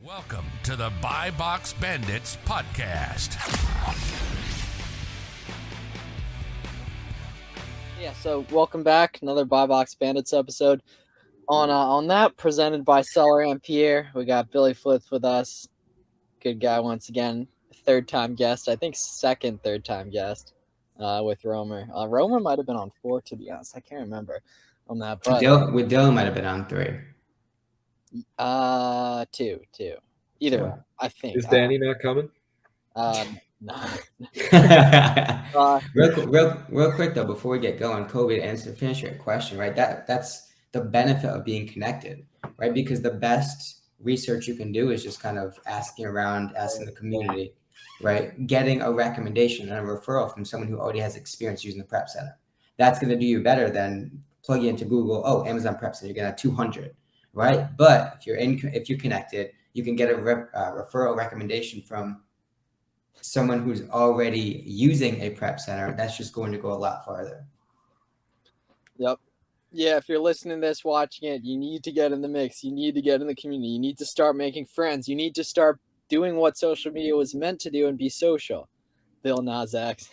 Welcome to the Buy Box Bandits podcast. Yeah, so welcome back. Another Buy Box Bandits episode. On that, presented by Seller and Pierre, we got BillyFlips with us. Good guy once again. Third-time guest. I think third-time guest with Romer. Romer might have been on 4, to be honest. I can't remember on that. But with Dylan might have been on 3. 2. Either way, I think. Is Danny not coming? No. real quick though, before we get going, Kobe, to finish your question, right? That's the benefit of being connected, right? Because the best research you can do is just kind of asking around, asking the community, right? Getting a recommendation and a referral from someone who already has experience using the prep center. That's going to do you better than plugging into Google. Oh, Amazon Prep Center, you're going to have 200, right? But if you're connected, you can get a referral recommendation from someone who's already using a prep center. That's just going to go a lot farther. Yep. Yeah, if you're listening to this, watching it, you need to get in the mix. You need to get in the community. You need to start making friends. You need to start doing what social media was meant to do and be social. Bill Nas X.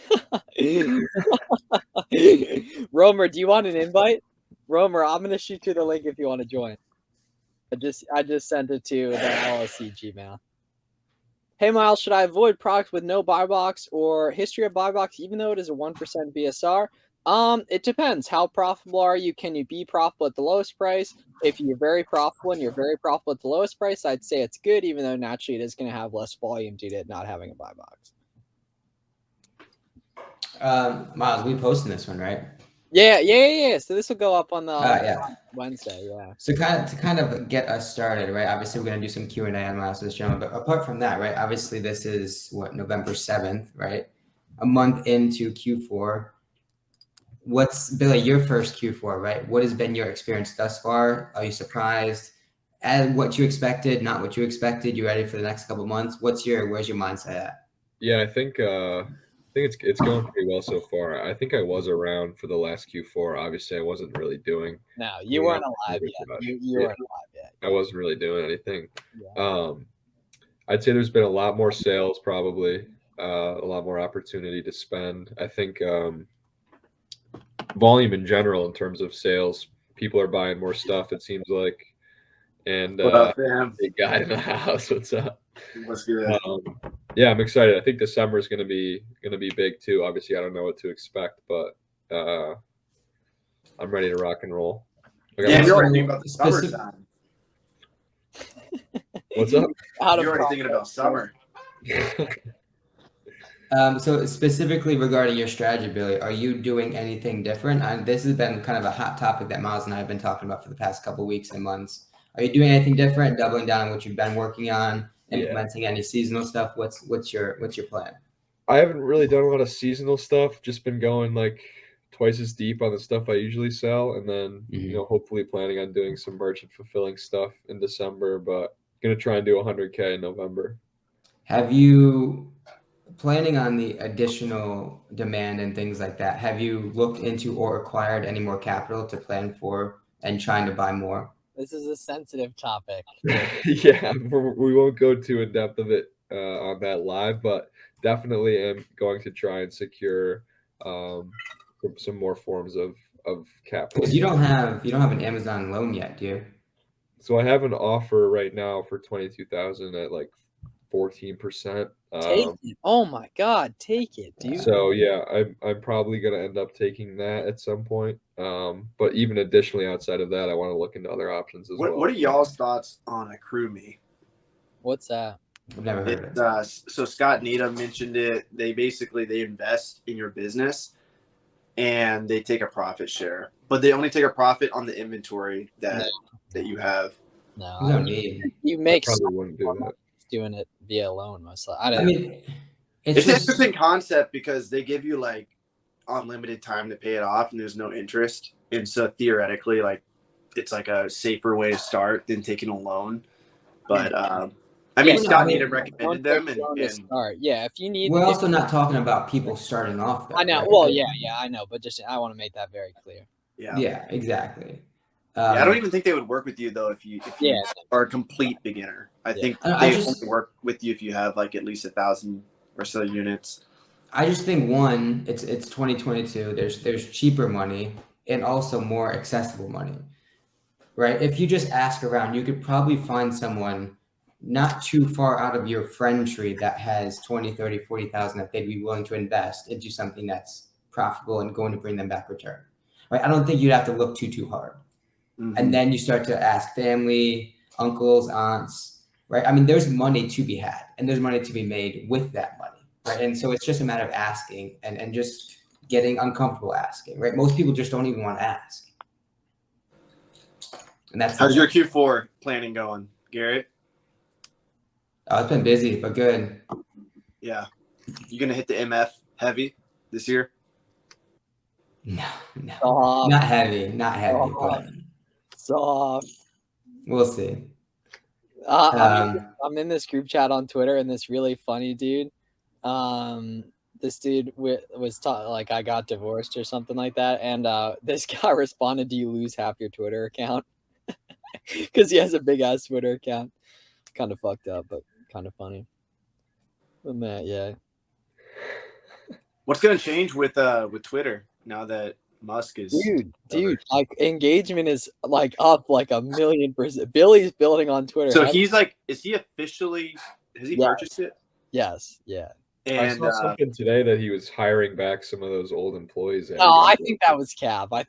Romer, do you want an invite? Romer, I'm going to shoot you the link if you want to join. I just sent it to the LSC Gmail. Hey, Miles, should I avoid products with no buy box or history of buy box, even though it is a 1% BSR? It depends. How profitable are you? Can you be profitable at the lowest price? If you're very profitable and you're very profitable at the lowest price, I'd say it's good, even though naturally it is going to have less volume due to it not having a buy box. Miles, we posting this one, right? Yeah. So this will go up on the Wednesday. Yeah. So to kind of get us started, right? Obviously, we're going to do some Q&A on Miles' channel, but apart from that, right? Obviously, this is November 7th, right? A month into Q4. What's, Billy, your first Q4, right? What has been your experience thus far? Are you surprised at what you expected, not what you expected? You ready for the next couple of months? Where's your mindset at? Yeah, I think it's going pretty well so far. I think I was around for the last Q4. Obviously, I wasn't really doing. No, you weren't alive yet. You weren't alive yet. I wasn't really doing anything. Yeah. I'd say there's been a lot more sales, probably a lot more opportunity to spend. I think volume in general in terms of sales, people are buying more stuff. It seems like. And what up, fam? Big guy in the house. What's up? What's good? Yeah, I'm excited. I think December is going to be big too. Obviously, I don't know what to expect, but I'm ready to rock and roll. Yeah, you're already thinking about the summertime. What's up? You're already thinking about summer. So specifically regarding your strategy, Billy, are you doing anything different? This has been kind of a hot topic that Miles and I have been talking about for the past couple of weeks and months. Are you doing anything different, doubling down on what you've been working on, implementing any seasonal stuff? What's your plan? I haven't really done a lot of seasonal stuff. Just been going like twice as deep on the stuff I usually sell, and then hopefully planning on doing some merchant fulfilling stuff in December. But gonna try and do 100K in November. Have you planning on the additional demand and things like that? Have you looked into or acquired any more capital to plan for and trying to buy more? This is a sensitive topic. Yeah, we won't go too in depth of it on that live, but definitely am going to try and secure some more forms of capital. Because you don't have an Amazon loan yet, do you? So I have an offer right now for $22,000 at like 14%. Take it! Oh my God, take it, dude. So yeah, I'm probably gonna end up taking that at some point. But even additionally outside of that, I want to look into other options as well. What are y'all's thoughts on AccrueMe? What's that? I've never heard of it. So Scott Needham mentioned it. They invest in your business and they take a profit share, but they only take a profit on the inventory that you have. No, You don't need. you make Probably wouldn't do that. doing it via loan mostly. I mean, It's an interesting concept because they give you like unlimited time to pay it off and there's no interest. And so theoretically, like it's like a safer way to start than taking a loan. But Scott Needham recommended them and start. Yeah, if you need. We're also not talking about people starting off. Though, I know. right? Well, yeah, I know, but just I want to make that very clear. Yeah, Yeah, exactly. I don't even think they would work with you though if you Yeah. are a complete beginner. I think I they just- only work with you if you have like at least 1,000 or so units. I just think one, it's 2022. There's cheaper money and also more accessible money, right? If you just ask around, you could probably find someone not too far out of your friend tree that has 20, 30, 40,000 that they'd be willing to invest into something that's profitable and going to bring them back return, right? I don't think you'd have to look too hard. Mhm. And then you start to ask family, uncles, aunts, right? I mean, there's money to be had and there's money to be made with that money, right? And so it's just a matter of asking and just getting uncomfortable asking, right? Most people just don't even want to ask. And that's How's your Q4 planning going, Garrett? Oh, it's been busy, but good. Yeah. You going to hit the MF heavy this year? No, Soft. not heavy, but Soft. we'll see. I'm in this group chat on Twitter, and this really funny dude. This dude was like, I got divorced or something like that, and this guy responded, "Do you lose half your Twitter account?" Because he has a big ass Twitter account. Kind of fucked up, but kind of funny. But man, yeah. What's going to change with Twitter now that Musk is Dude, like engagement is like up like 1,000,000%. Billy's building on Twitter. So he's like, has he purchased it? Yes, yeah. I And saw something today that he was hiring back some of those old employees. No, I think that was cap. I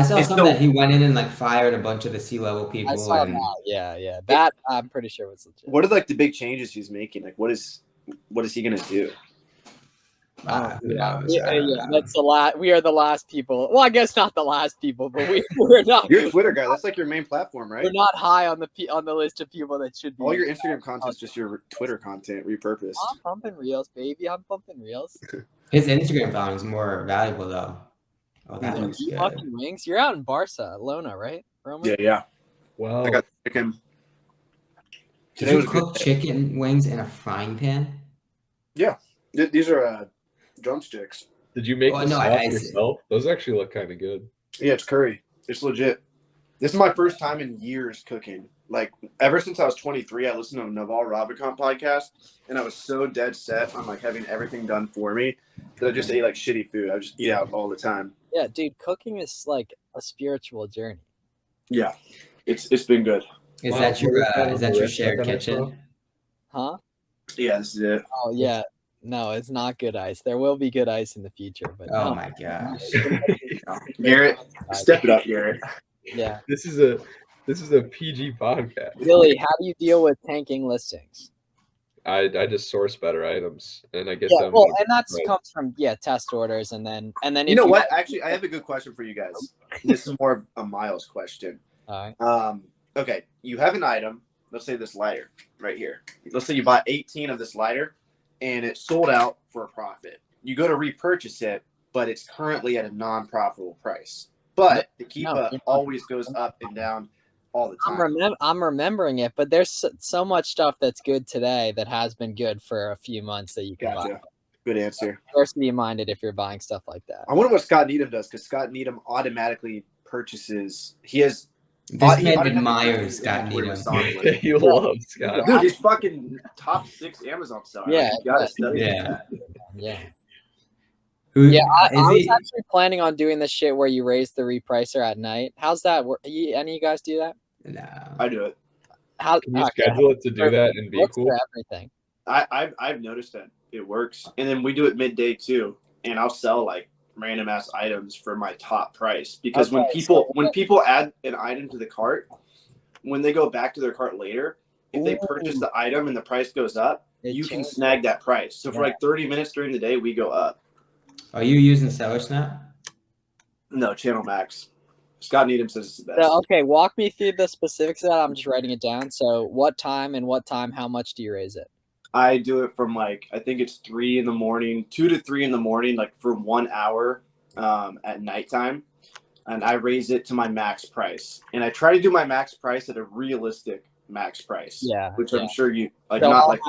saw And something so- that he went in and like fired a bunch of the C-level people. I saw and that. Yeah. That I'm pretty sure was legit. what are like the big changes he's making? Like, what is he going to do? who knows? Yeah, I don't know. that's the last. We are the last people. Well, I guess not the last people, but we're not. You're a Twitter guy. That's like your main platform, right? We're not high on the list of people that should be. All your Instagram content's just your Twitter content repurposed. I'm pumping reels, baby. I'm pumping reels. His Instagram following is more valuable though. Oh, that looks You good. fucking wings. You're out in Barcelona, right, Roman? Yeah. Well, I got chicken. Did Today you was a good cook day. chicken wings in a frying pan? These are drumsticks. did you make Oh, the no, sauce I see. yourself? Those actually look kind of good. Yeah, it's curry. It's legit. This is my first time in years cooking. Like, ever since I was 23, I listened to a Naval Ravikant podcast, and I was so dead set on like having everything done for me that I just ate like shitty food. I would just eat out all the time. Yeah, dude. Cooking is like a spiritual journey. Yeah, it's been good. Is Wow, that your what is that your restaurant shared that I kitchen? Huh? Yeah, this is it. Oh yeah. No, it's not good ice. There will be good ice in the future, but Oh no. my gosh. Garrett, step it up, Garrett. Yeah. This is a PG podcast. Billy, how do you deal with tanking listings? I just source better items and I get Yeah, them. well, and that's right. comes from test orders, and then You know what? Actually, I have a good question for you guys. This is more of a Miles question. All right. Okay, you have an item. Let's say this lighter right here. Let's say you bought 18 of this lighter, and it sold out for a profit. You go to repurchase it, but it's currently at a non-profitable price. But the Keepa always goes up and down all the time. I'm remembering it, but there's so much stuff that's good today that has been good for a few months that you can buy. Gotcha. Good answer. First, be minded if you're buying stuff like that. I wonder what Scott Needham does, because Scott Needham automatically purchases. He has. This he man automatically admires purchases Scott inventory with Needham. Sonic. You love Scott. Dude, he's fucking top 6 Amazon seller. Yeah, You gotta study yeah. that. Yeah. Who Yeah, I is was he? actually planning on doing this shit where you raise the repricer at night. How's that work? Any of you guys do that? No. I do it. How Can you schedule it to do that and be What's cool? for everything? I've noticed that it works, and then we do it midday too, and I'll sell like random ass items for my top price because when people add an item to the cart, when they go back to their cart later, if they purchase the item and the price goes up, you can snag that price. So for like 30 minutes during the day, we go up. Are you using Seller Snap? No, Channel Max. Scott Needham says it's the best. So, okay, walk me through the specifics of that. I'm just writing it down. So what time, how much do you raise it? I do it from like, I think it's 3 in the morning, 2 to 3 in the morning, like for 1 hour at nighttime. And I raise it to my max price. And I try to do my max price at a realistic max price. Yeah. Which I'm sure you like, So not like.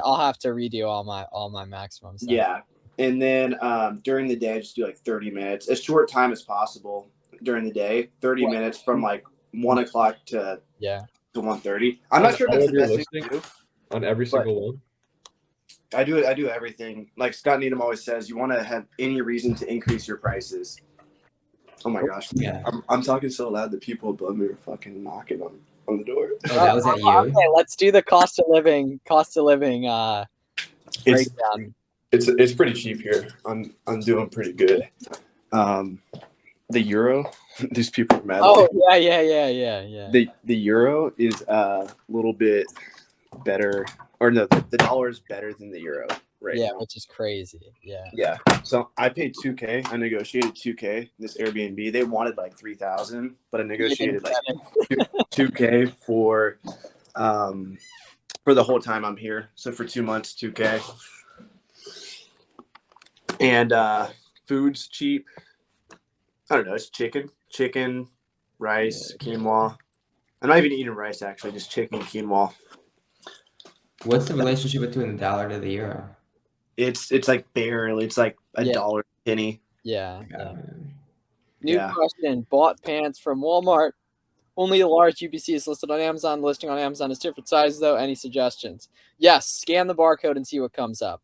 I'll have to redo all my maximums. then. Yeah. And then during the day, I just do like 30 minutes, as short time as possible. during the day, 30 minutes from like 1 o'clock to 1:30. I'm not sure if that's the best thing to do on every single one. I do everything. Like Scott Needham always says, you want to have any reason to increase your prices. Oh my gosh. Yeah. I'm talking so loud that people above me are fucking knocking on the door. Oh, that was at you. Okay, let's do the cost of living breakdown. It's pretty cheap here. I'm doing pretty good. The euro, these people are mad. Oh yeah. The euro is a little bit better, or no, the dollar is better than the euro right now. Which is crazy. Yeah. So I paid $2,000. I negotiated $2,000. This Airbnb, they wanted like $3,000, but I negotiated like $2,000 for the whole time I'm here. So for 2 months, $2,000. And food's cheap. I don't know. It's chicken, rice, quinoa. I'm not even eating rice actually, just chicken, quinoa. What's the relationship between the dollar to the euro? It's like barely. It's like $1 penny. Yeah. New question. Bought pants from Walmart. Only a large UPC is listed on Amazon. Listing on Amazon is different sizes though. Any suggestions? Yes. Scan the barcode and see what comes up.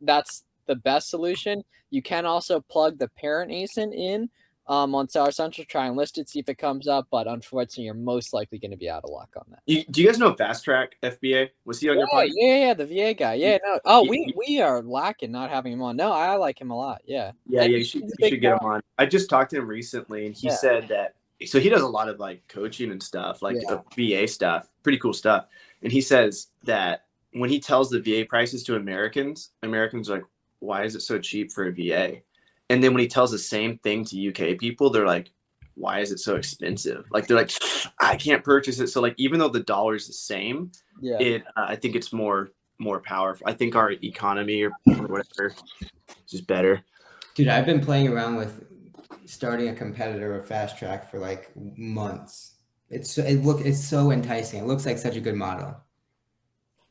That's the best solution. You can also plug the parent ASIN in on Seller Central, try and list it, see if it comes up. But unfortunately, you're most likely going to be out of luck on that. Do you guys know Fast Track FBA? Was he on your podcast? Yeah, the VA guy. Yeah, no. Oh, we are lacking not having him on. No, I like him a lot. Yeah. You should get him on. I just talked to him recently, and he said that. So he does a lot of like coaching and stuff, like VA stuff, pretty cool stuff. And he says that when he tells the VA prices to Americans are like, why is it so cheap for a VA? And then when he tells the same thing to UK people, they're like, why is it so expensive? Like, they're like, I can't purchase it. So like, even though the dollar is the same, I think it's more powerful. I think our economy or whatever is just better. Dude, I've been playing around with starting a competitor of Fast Track for like months. It's so enticing. It looks like such a good model.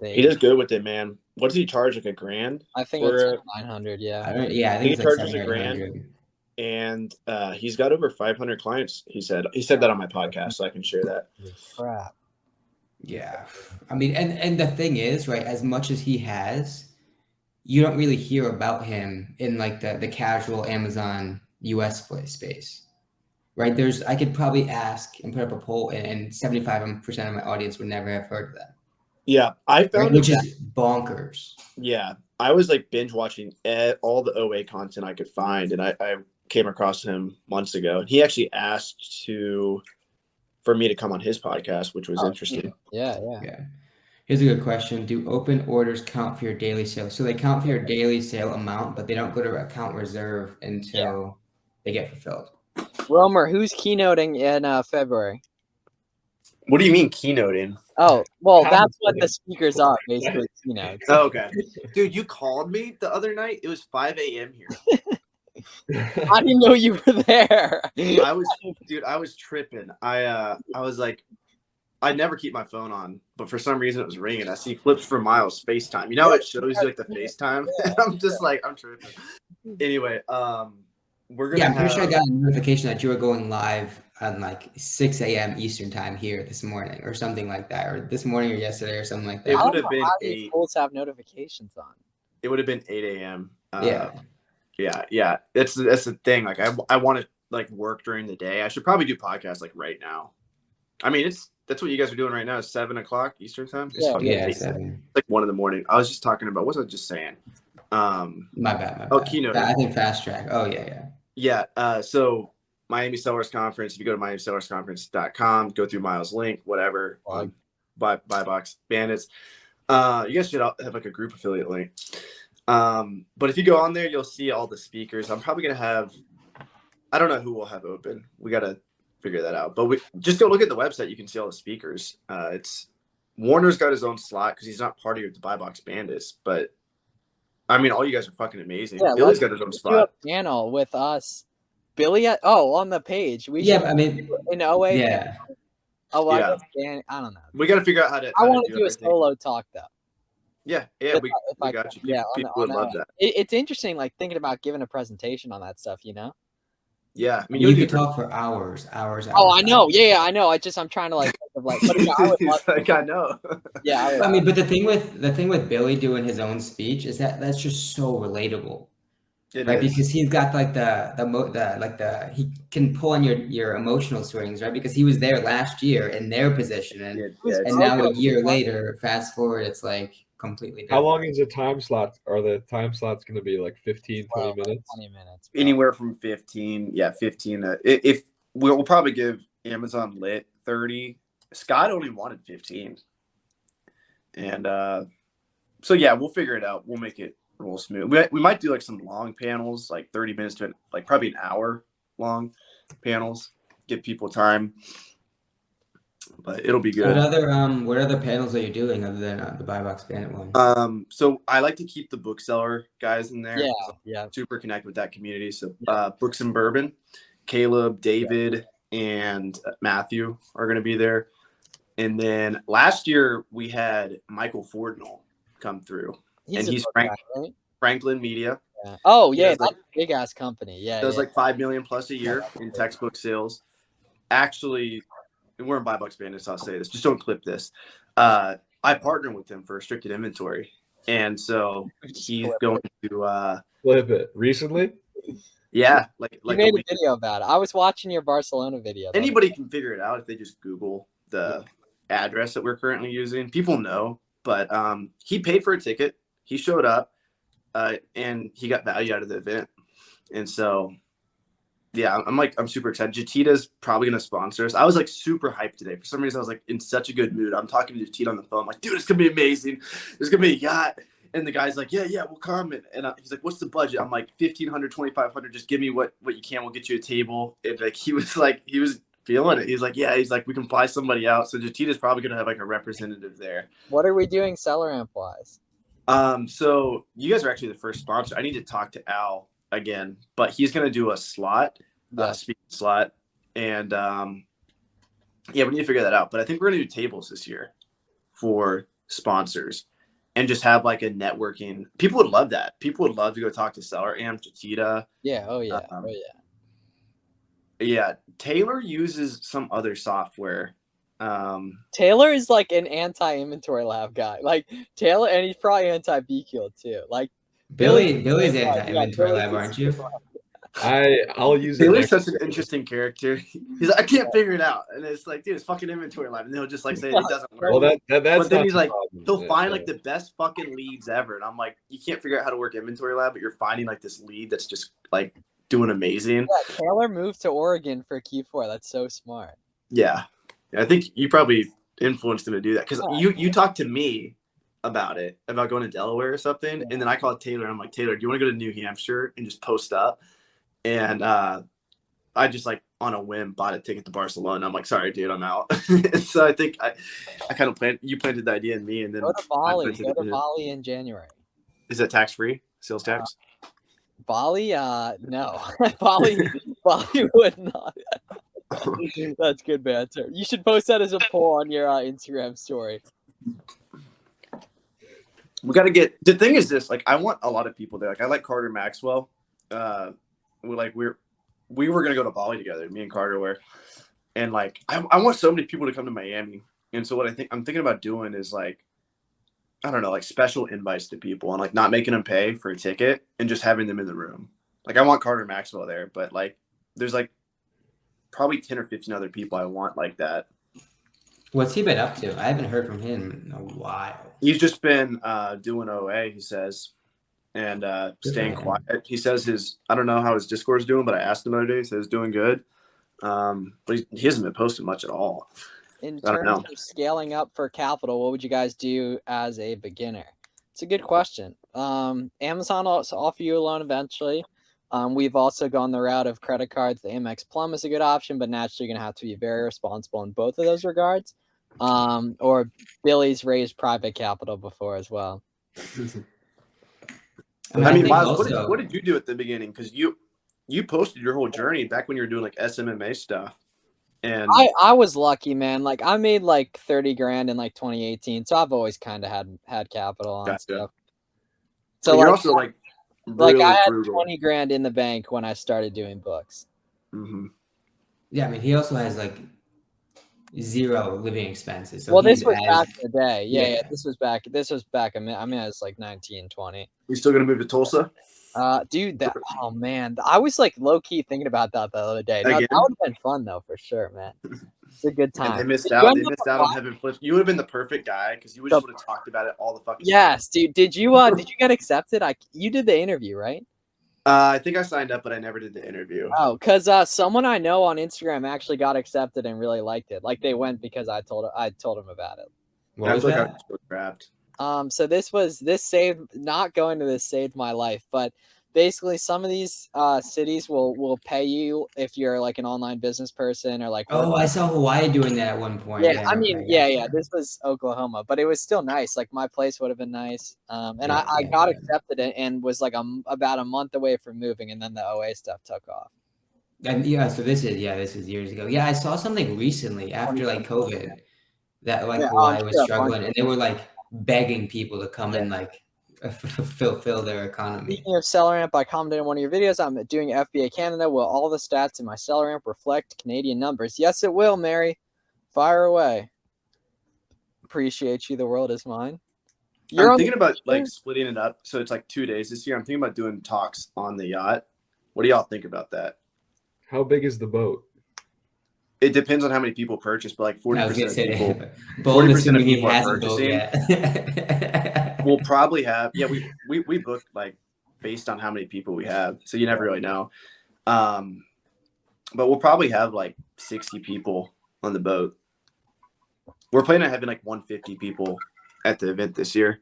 He does good with it, man. What does he charge? Like $1,000? I think it's like 900. I think he charges $1,000, and he's got over 500 clients. He said that on my podcast, so I can share that. Crap. Yeah, I mean, and the thing is, right? As much as he has, you don't really hear about him in like the casual Amazon US space, right? I could probably ask and put up a poll, and 75% of my audience would never have heard of that. Yeah, I found which is bonkers. Yeah, I was like binge watching all the OA content I could find, and I came across him months ago. And he actually asked for me to come on his podcast, which was interesting. Yeah. Here's a good question: do open orders count for your daily sale? So they count for your daily sale amount, but they don't go to account reserve until they get fulfilled. Romer, who's keynoting in February? What do you mean keynoting? Oh, well, that's what the speakers are, basically, keynotes. Oh, okay. Dude, you called me the other night. It was 5 a.m. here. I didn't know you were there. I was tripping. I was like, I never keep my phone on, but for some reason it was ringing. I see Flips for Miles FaceTime. You know, it shows you like the FaceTime. I'm just like, I'm tripping. Anyway, we're gonna. I'm pretty sure I got a notification that you were going live on like 6 a.m. Eastern time here this morning, or something like that, or this morning or yesterday, or something like that. It would have been how 8. Fools have notifications on. It would have been 8 a.m. Yeah. That's the thing. Like, I want to like work during the day. I should probably do podcasts like right now. I mean, that's what you guys are doing right now. Is 7 o'clock Eastern time? It's 7. Like 1 a.m. I was just talking about. What was I just saying? My bad. Oh, keynote. I think Fast Track. Oh yeah. Yeah. So Miami Sellers Conference. If you go to MiamiSellersConference.com, go through Miles' link, whatever. Buy box bandits. You guys should have like a group affiliate link. But if you go on there, you'll see all the speakers. I'm probably gonna have. I don't know who we'll have open. We gotta figure that out. But we just go look at the website. You can see all the speakers. It's Warner's got his own slot because he's not part of the Buy Box Bandits. But I mean, all you guys are fucking amazing. Yeah, Billy's got his own spot. Do a panel with us. Billy on the page. I mean, in OA. Yeah. Oh, well, yeah. I don't know. We got to figure out how to. I want to do a solo talk though. Yeah, we got you. People would love that. It's interesting, like thinking about giving a presentation on that stuff. You know. Yeah, I mean, You you'll could do talk for hours. Oh, I know. Yeah, I know. I'm trying to like think of like. But yeah, I would love He's like, I know. Yeah, I mean, but the thing with Billy doing his own speech is that that's just so relatable, It right? is. Because he's got like he can pull on your emotional swings, right? Because he was there last year in their position, Yeah, and now a year later, fast forward, it's like completely How different. long is the time slot? Are the time slots going to be like 15, 20 minutes? 20 minutes. Bro. anywhere from 15 if we'll probably give Amazon Lit 30. Scott only wanted 15, and so yeah, we'll figure it out. We'll make it roll smooth. We might do like some long panels, like 30 minutes to like probably an hour long panels, give people time, but it'll be good. What other panels are you doing other than the Buy Box Bandit one? So I like to keep the bookseller guys in there. Yeah. Super connect with that community. So Books and Bourbon, Caleb, David, and Matthew are going to be there. And then last year we had Michael Fordnall come through, and he's guy, right? Franklin Media. Yeah. Oh yeah, that's like, a big ass company. Yeah, does like $5 million plus a year in textbook sales. Actually, we're in Buy Box Bandits. I'll say this. Just don't clip this. I partner with him for restricted inventory, and so he's going to flip it recently. Yeah, like you made a video about it. I was watching your Barcelona video. Anybody can figure it out if they just Google the address that we're currently using. People know, but he paid for a ticket. He showed up, and he got value out of the event. And so, yeah, I'm super excited. Jatita's probably gonna sponsor us. I was like super hyped today. For some reason, I was like in such a good mood. I'm talking to Jatita on the phone. I'm like, dude, it's gonna be amazing. There's gonna be a yacht. And the guy's like, yeah, we'll come. And he's like, what's the budget? I'm like, 1,500, 2,500. Just give me what you can. We'll get you a table. And like, he was feeling it. He's like, yeah, we can fly somebody out. So Jatita's probably going to have like a representative there. What are we doing seller amp wise? So you guys are actually the first sponsor. I need to talk to Al again, but he's going to do a slot, speaking slot. And yeah, we need to figure that out. But I think we're going to do tables this year for sponsors. And just have like a networking. People would love that. People would love to go talk to Seller Amp, Jatita. Yeah. Oh yeah. Yeah. Taylor uses some other software. Taylor is like an anti-inventory lab guy. Like Taylor, and he's probably anti-BQ too. Like Billy's anti-inventory lab, aren't you? I'll use it. Taylor's such an interesting character. He's like, I can't figure it out, and it's like, dude, it's fucking inventory lab, and he'll just like say it doesn't work. Well, that's but then he's like, problem. he'll find like the best fucking leads ever, and I'm like, you can't figure out how to work inventory lab, but you're finding like this lead that's just like doing amazing. Yeah, Taylor moved to Oregon for Q4. That's so smart. Yeah, I think you probably influenced him to do that because you talked to me about going to Delaware or something, and then I called Taylor. And I'm like, Taylor, do you want to go to New Hampshire and just post up? And I just like on a whim bought a ticket to Barcelona. I'm like, sorry, dude, I'm out. So I think I kind of planted the idea in me, and then Go to Bali in January. Is that tax free? Sales tax? Bali? No. Bali would not. That's good banter. You should post that as a poll on your Instagram story. We got to get. The thing is this: like, I want a lot of people there. Like, I like Carter Maxwell. We were gonna go to Bali together. Me and Carter were, and like I want so many people to come to Miami. And so what I'm thinking about doing is like, I don't know, like special invites to people and like not making them pay for a ticket and just having them in the room. Like I want Carter Maxwell there, but like there's like probably 10 or 15 other people I want like that. What's he been up to? I haven't heard from him in a while. He's just been doing OA, he says. And staying quiet. He says I don't know how his Discord's doing, but I asked him the other day. He says doing good. But he hasn't been posting much at all. In terms of scaling up for capital, what would you guys do as a beginner? It's a good question. Amazon will offer you a loan eventually. We've also gone the route of credit cards. The Amex Plum is a good option, but naturally you're going to have to be very responsible in both of those regards. Or Billy's raised private capital before as well. I mean, Miles, what did you do at the beginning? Because you posted your whole journey back when you were doing like SMMA stuff. And I was lucky, man. Like I made like 30 grand in like 2018. So I've always kind of had capital on stuff. So you're also like I had frugal. 20 grand in the bank when I started doing books. Mm-hmm. Yeah, I mean, he also has like 0 living expenses. So Well, he's this was as back in the day. Yeah, yeah. This was back. I mean, I was like 19, 20. You still gonna move to Tulsa Dude, oh man, I was like low key thinking about that the other day. No, that again? would have been fun though, for sure, man. It's a good And time. they missed Did you out. end They up missed out on Devin Flips. You would have been the perfect guy because you just would have talked about it all the fucking time. Yes, dude. Did you get accepted? You did the interview, right? I think I signed up, but I never did the interview. Oh, because someone I know on Instagram actually got accepted and really liked it. Like they went because I told him about it. What I was feel like I that? was so trapped. So this saved not going to this saved my life, but basically some of these cities will pay you if you're like an online business person or like Oh, I saw Hawaii doing that at one point. yeah, I mean, okay, yeah. gotcha. This was Oklahoma, but it was still nice. Like my place would have been nice. And Yeah, I yeah, got yeah. accepted and was like about a month away from moving, and then the OA stuff took off. And yeah, so this is years ago. Yeah, I saw something recently after like COVID that like Yeah, I'm Hawaii was sure a bunch struggling, and they were like begging people to come and like fulfill their economy. Speaking of SellerAmp, I commented in one of your videos. I'm doing FBA Canada. Will all the stats in my SellerAmp reflect Canadian numbers? Yes, it will, Mary. Fire away. Appreciate you. The world is mine. I'm thinking about like splitting it up, so it's like 2 days this year. I'm thinking about doing talks on the yacht. What do y'all think about that? How big is the boat? It depends on how many people purchase, but like 40% of people, Bold 40% of assuming he people are hasn't boat purchasing. yet. We'll probably have we booked like based on how many people we have, so you never really know. But we'll probably have like 60 people on the boat. We're planning on having like 150 people at the event this year.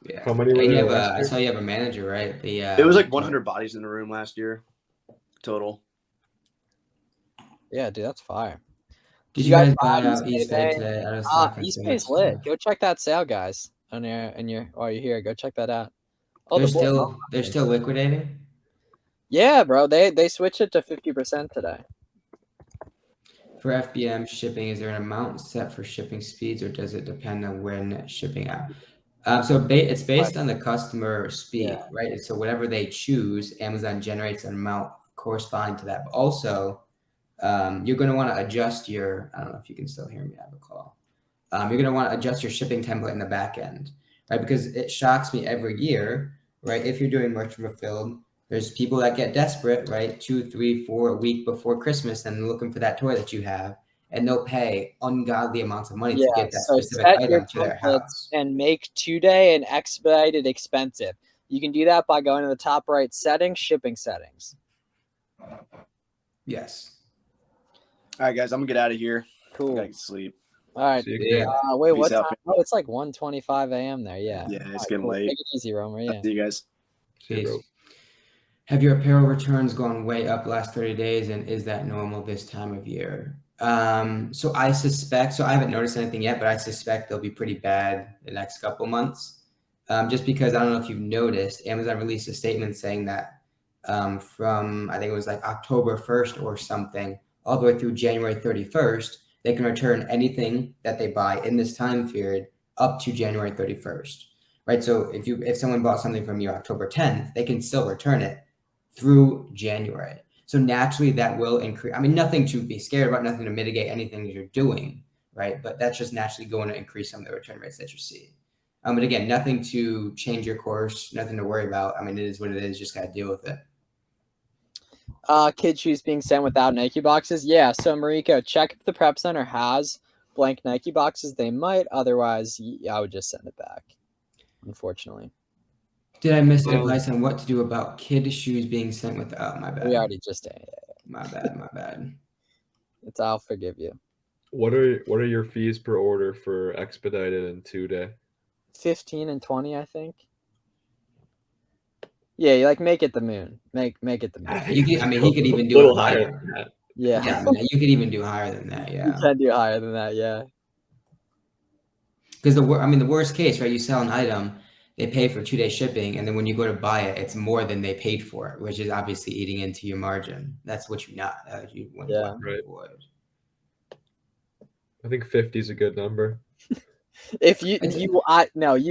Yeah. How many were And you there have last I year? saw you have a manager, right? It was like 100 bodies in the room last year total. Yeah, dude, that's fire. Did you guys buy East out East Bay Bay today? I was talking East so Bay's much lit. stuff. Go check that sale, guys. While you're here, go check that out. Oh, They're still liquidating. Yeah, bro. They switched it to 50% today. For FBM shipping, is there an amount set for shipping speeds, or does it depend on when shipping out? So it's based on the customer speed, right? So whatever they choose, Amazon generates an amount corresponding to that. But also, you're going to want to adjust your. I don't know if you can still hear me. I have a call. You're going to want to adjust your shipping template in the back end, right? Because it shocks me every year, right? If you're doing merchant fulfilled, there's people that get desperate, right? 2, 3, 4 a week before Christmas and looking for that toy that you have, and they'll pay ungodly amounts of money to get that specific item to their house. And make 2-day and expedited expensive. You can do that by going to the top right settings, shipping settings. Yes. All right, guys, I'm gonna get out of here. Cool. I gotta sleep. All right. Yeah. Wait, what Peace out, time? Oh, it's like 1:25 a.m. there. Yeah. Yeah, it's All right, getting cool. late. Take it easy, Romer. Yeah. See you guys. Peace. Have your apparel returns gone way up last 30 days, and is that normal this time of year? So I suspect, so I haven't noticed anything yet, but I suspect they'll be pretty bad the next couple months. Just because I don't know if you've noticed, Amazon released a statement saying that from, I think it was like October 1st or something, all the way through January 31st, they can return anything that they buy in this time period up to January 31st, right? So if someone bought something from you October 10th, they can still return it through January. So naturally that will increase. I mean, nothing to be scared about, nothing to mitigate anything that you're doing, right? But that's just naturally going to increase some of the return rates that you see. But again, nothing to change your course, nothing to worry about. I mean, it is what it is. Just got to deal with it. Kid shoes being sent without Nike boxes. Yeah. So Mariko, check if the prep center has blank Nike boxes. They might. Otherwise, I would just send it back. Unfortunately. Did I miss advice on what to do about kid shoes being sent with? Oh, my bad. We already just did. My bad. I'll forgive you. What are your fees per order for expedited and 2-day? 15 and 20, I think. Yeah, you like make it the moon. Make it the moon. He could even do a little higher higher than that. Yeah. Yeah, I mean, you could even do higher than that. Yeah. You can do higher than that. Yeah. Because the worst case, right? You sell an item, they pay for 2-day shipping, and then when you go to buy it, it's more than they paid for it, which is obviously eating into your margin. That's what you want to avoid. I think 50 is a good number. If you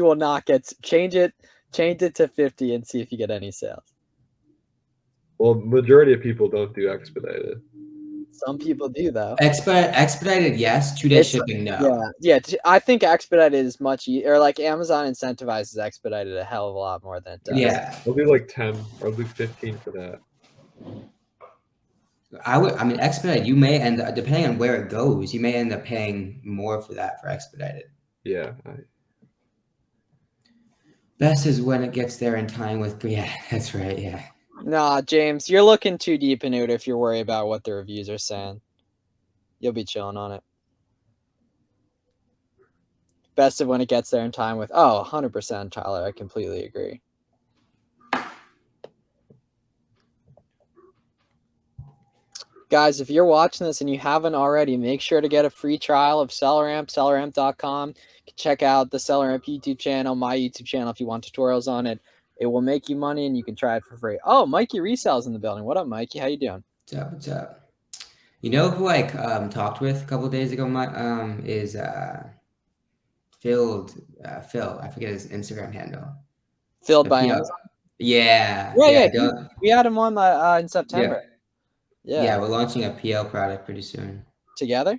will not get change it to 50 and see if you get any sales. Well, majority of people don't do expedited. Some people do though. Expedited, yes. 2-day It's shipping, no. yeah. I think expedited is much or like Amazon incentivizes expedited a hell of a lot more than it does. Yeah. I'll do like 10 or I'll do 15 for that. I mean, expedited, you may end up, depending on where it goes, you may end up paying more for that for expedited. Yeah. Best is when it gets there in time with, yeah, that's right, yeah. Nah, James, you're looking too deep into it if you're worried about what the reviews are saying. You'll be chilling on it. Best of when it gets there in time with, 100%, Tyler. I completely agree. Guys, if you're watching this and you haven't already, make sure to get a free trial of SellerAmp, selleramp.com. Check out the SellerAmp YouTube channel, my YouTube channel if you want tutorials on it. It will make you money and you can try it for free. Oh, Mikey Resell's in the building. What up, Mikey? How you doing? What's up? You know who I talked with a couple of days ago, is Phil. I forget his Instagram handle. Filled by Amazon? Yeah. We had him on in September. Yeah, we're launching a PL product pretty soon. Together?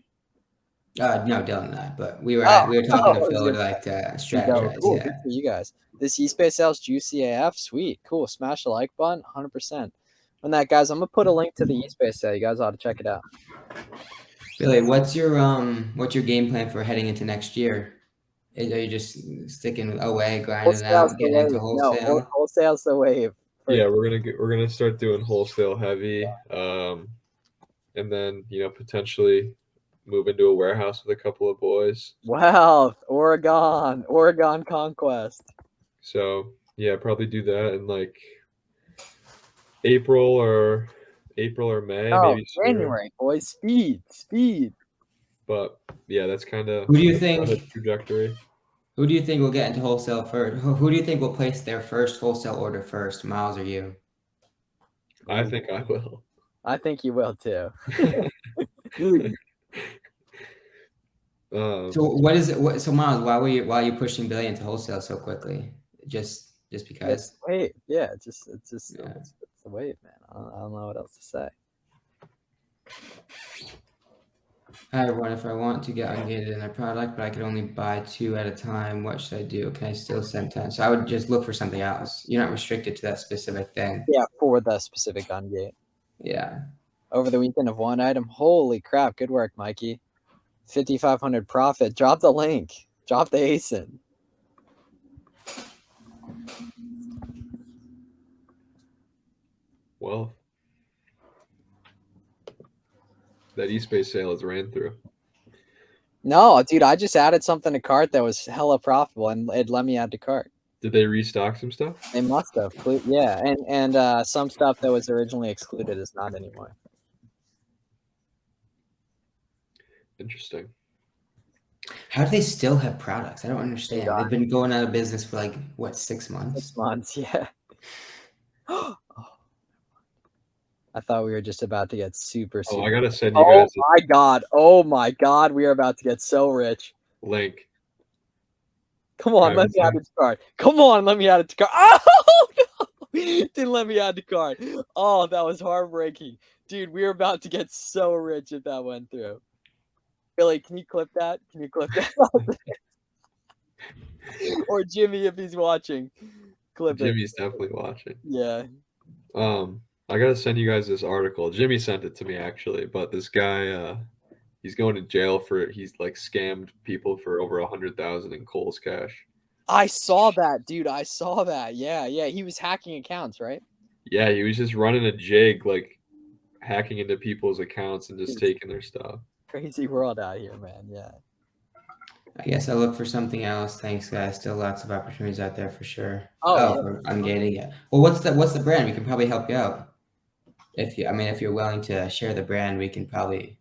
No, Dylan and I, but we were talking to Phil to like strategize. Cool. Yeah. Good for you guys. This eSpace sales juicy AF. Sweet. Cool. Smash the like button. 100%. On that, guys, I'm going to put a link to the eSpace sale. You guys ought to check it out. Billy, what's your game plan for heading into next year? Are you just sticking away, grinding out, getting into wholesale? No, wholesale's the wave. Yeah, we're gonna start doing wholesale heavy, and then potentially move into a warehouse with a couple of boys. Wow, Oregon conquest. So yeah, probably do that in like April or May, maybe January, boys. Speed. But yeah, that's kind of who do you think the trajectory. Who do you think will get into wholesale first? Who do you think will place their first wholesale order first, Miles or you? I think I will. I think you will too. So what is it? So Miles, why are you pushing Billy into wholesale so quickly? Just because? Wait, yeah, it's the wave, man. I don't know what else to say. Hi everyone, if I want to get ungated in a product, but I could only buy 2 at a time, what should I do? Can I still send 10? So I would just look for something else. You're not restricted to that specific thing. Yeah, for the specific ungate. Yeah. Over the weekend of one item. Holy crap, good work, Mikey. 5,500 profit. Drop the link. Drop the ASIN. Well, that eSpace sale has ran through. No, dude, I just added something to cart that was hella profitable and it let me add to cart. Did they restock some stuff? They must have. Yeah, and some stuff that was originally excluded is not anymore. Interesting. How do they still have products? I don't understand. They've been going out of business for like, what, 6 months? 6 months, yeah. I thought we were just about to get super. I gotta send you guys. Oh my god, we are about to get so rich. Link. Come on, let me add it to cart. Come on, let me add it to cart. Oh no! Didn't let me add to cart. Oh, that was heartbreaking, dude. We were about to get so rich if that went through. Billy, can you clip that? Or Jimmy, if he's watching, clip it. Jimmy's definitely watching. Yeah. I gotta send you guys this article. Jimmy sent it to me actually, but this guy, he's going to jail he's like scammed people for over 100,000 in Kohl's cash. I saw that, dude. I saw that. Yeah. He was hacking accounts, right? Yeah, he was just running a jig, like hacking into people's accounts and just taking their stuff. Crazy world out here, man. Yeah. I guess I'll look for something else. Thanks, guys. Still lots of opportunities out there for sure. For ungating it. Well, what's the brand? We can probably help you out. If you're willing to share the brand, we can probably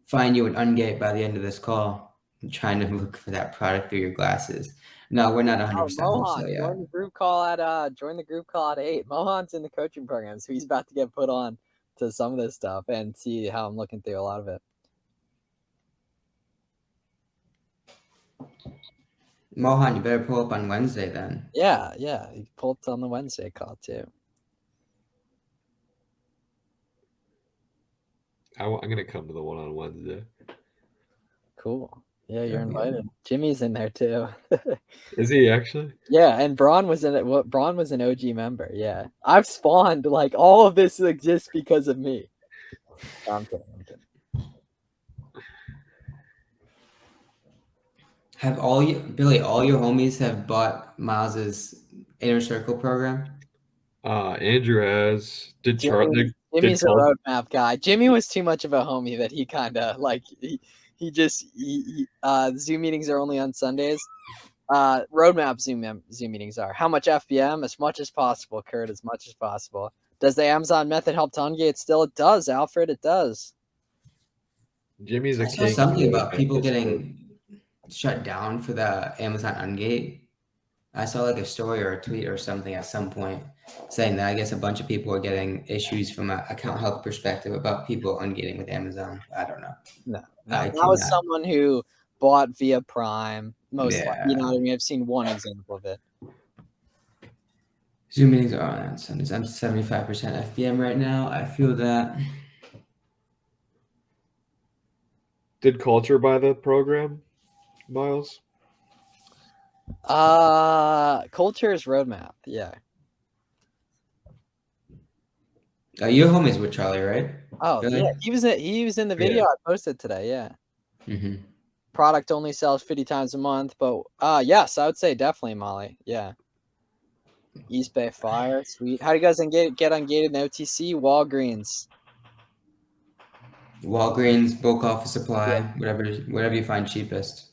find you an ungate by the end of this call. I'm trying to look for that product through your glasses. No, we're not 100% wholesale yet. Join the group call at 8. Mohan's in the coaching program, so he's about to get put on to some of this stuff and see how I'm looking through a lot of it. Mohan, you better pull up on Wednesday then. Yeah. He pulled on the Wednesday call too. I'm gonna come to the one on Wednesday. Cool. Yeah, you're invited. Jimmy's in there too. Is he actually? Yeah, and Braun was in it. What Braun was an OG member. Yeah, I've spawned like all of this exists because of me. I'm kidding. Have all you, Billy, all your homies have bought Miles's Inner Circle program? Andrew has. Did Charlie? Jimmy's a roadmap guy. Jimmy was too much of a homie that he kind of like Zoom meetings are only on Sundays. Roadmap Zoom meetings are how much FBM as much as possible, Kurt, as much as possible. Does the Amazon method help to ungate? Still, it does, Alfred. It does. Jimmy's I saw something about people getting shut down for the Amazon ungate. I saw like a story or a tweet or something at some point saying that I guess a bunch of people are getting issues from an account health perspective about people ungating with Amazon. I don't know. No, that was someone who bought via Prime. Most, you know what I mean? I've seen one example of it. Zoom meetings are on Sundays. I'm 75% FBM right now. I feel that. Did Culture buy the program, Miles? Culture's roadmap, yeah. Your homies with Charlie, right? Oh, really? Yeah, he was in the video I posted today, yeah. Mm-hmm. Product only sells 50 times a month, but yes, I would say definitely Molly, yeah. East Bay Fire, sweet. How do you guys get ungated in OTC? Walgreens, bulk office supply, whatever you find cheapest.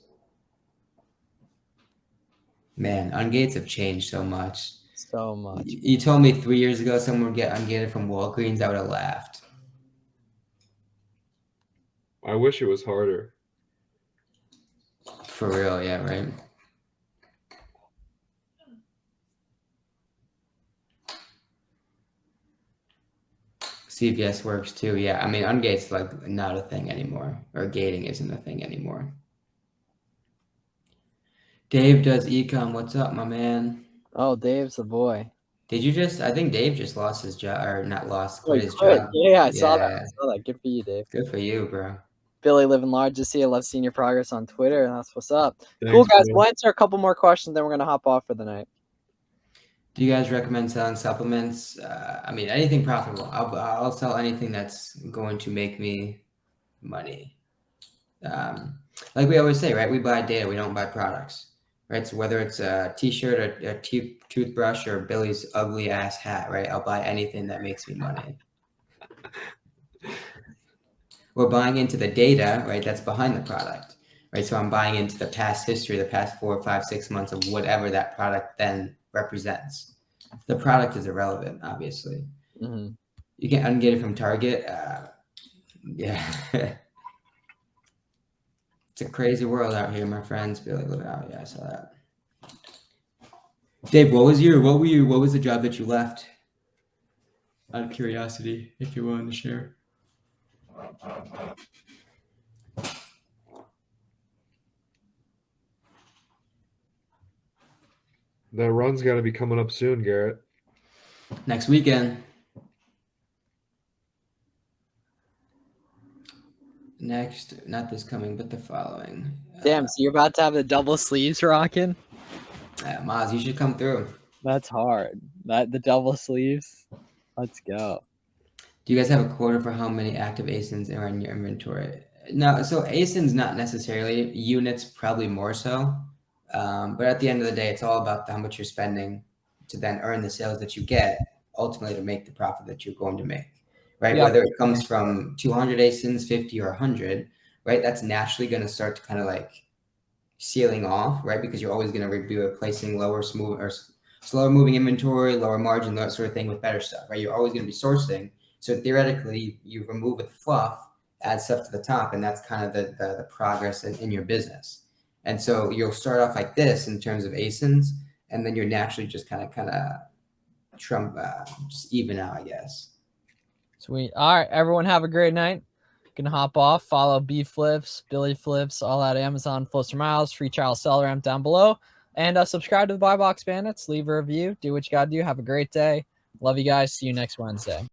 Man, ungates have changed so much. So much. You told me 3 years ago someone would get ungated from Walgreens, I would have laughed. I wish it was harder. For real, yeah, right? CVS works too, yeah. I mean, ungate's like not a thing anymore, or gating isn't a thing anymore. Dave does ecom. What's up, my man? Oh, Dave's the boy. Did you just? I think Dave just lost his job, or not lost, quit his job. Yeah, I saw that. Good for you, Dave. Good for you, bro. Billy living large. Just see I love seeing your progress on Twitter, and that's what's up. Thanks, cool, guys. We'll answer a couple more questions, then we're gonna hop off for the night. Do you guys recommend selling supplements? I mean, anything profitable. I'll sell anything that's going to make me money. Like we always say, right? We buy data. We don't buy products, right? So whether it's a T-shirt, or a toothbrush, or Billy's ugly ass hat, right? I'll buy anything that makes me money. We're buying into the data, right? That's behind the product, right? So I'm buying into the past history, the past 4, 5, 6 months of whatever that product then represents. The product is irrelevant, obviously. Mm-hmm. You can ungate it from Target. Yeah. It's a crazy world out here, my friends. Billy, look out. Yeah, I saw that. Dave, what was the job that you left? Out of curiosity, if you're willing to share. That run's got to be coming up soon, Garrett. Next weekend. Next, not this coming, but the following. Damn, so you're about to have the double sleeves rocking? Maz, you should come through. That's hard. The double sleeves. Let's go. Do you guys have a quota for how many active ASINs are in your inventory? No, so ASINs not necessarily. Units probably more so. But at the end of the day, it's all about how much you're spending to then earn the sales that you get, ultimately to make the profit that you're going to make, right? Yeah. Whether it comes from 200 ASINs, 50 or 100, right? That's naturally going to start to kind of like sealing off, right? Because you're always going to be replacing slower moving inventory, lower margin, that sort of thing with better stuff, right? You're always going to be sourcing. So theoretically, you remove the fluff, add stuff to the top, and that's kind of the progress in your business. And so you'll start off like this in terms of ASINs, and then you're naturally just kind of just even out, I guess. Sweet. All right, everyone have a great night. You can hop off, follow BillyFlips, BillyFlips, all at Amazon, Flips for Miles, free trial seller ramp down below. And subscribe to the Buy Box Bandits, leave a review, do what you got to do. Have a great day. Love you guys. See you next Wednesday.